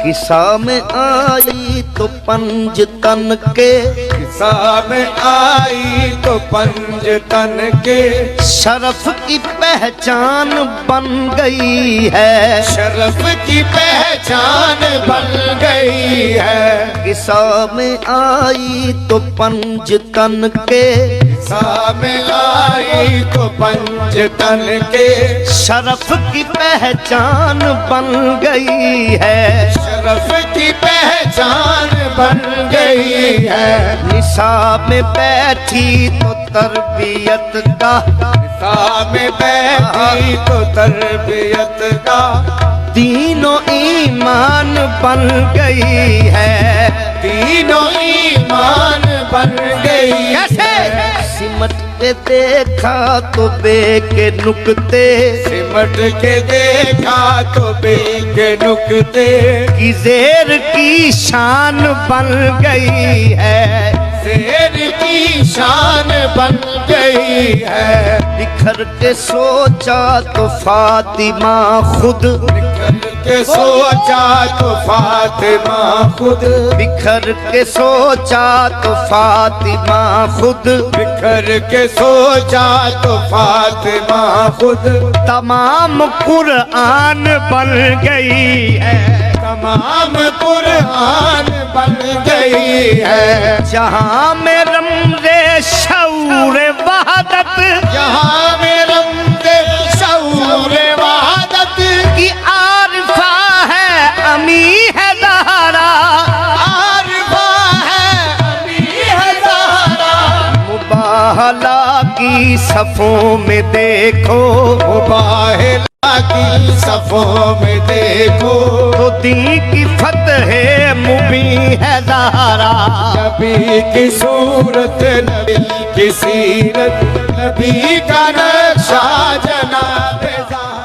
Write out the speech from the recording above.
किस्सा में आई तो पंज तन के, किस्सा में आई तो पंज तन के, शरफ की पहचान बन गई है, शरफ की पहचान बन गई है। किस्सा में आई तो पंज तन के, किस्सा में आई तो पंज तन के, शरफ की पहचान बन गई है, शरफ की पहचान बन गई है। निसाब में बैठी तो तरबियत का, निसाब में बैठी तो तरबियत का, तीनों ईमान बन गई है, तीनों ईमान बन गई है। सिमट के देखा तो बेके नुकते, सिमट के देखा तो बेके नुकते, की जेर की शान बन गई है, शेर की शान बन गई है। बिखर के सोचा तो फातिमा खुद, बिखर के सोचा तो फातिमा खुद, बिखर के सोचा तो फातिमा खुद, बिखर के सोचा तो फातिमा खुद, तमाम कुरान बन गई है, तमाम कुरान बन गई है। जहाँ में रमज़े शऊर वहदत, जहाँ में रमज़े शऊर वहदत की आरिफा है अमी है ज़हरा, आरिफा है अमी है ज़हरा। मुबाहला की सफ़ों में देखो, मुबाहला की सफ़ों में देखो, तो दी की फतह मुबी है ज़हरा। नबी की सूरत, नबी की सीरत, नबी का नक्शा जनाब ज़हरा।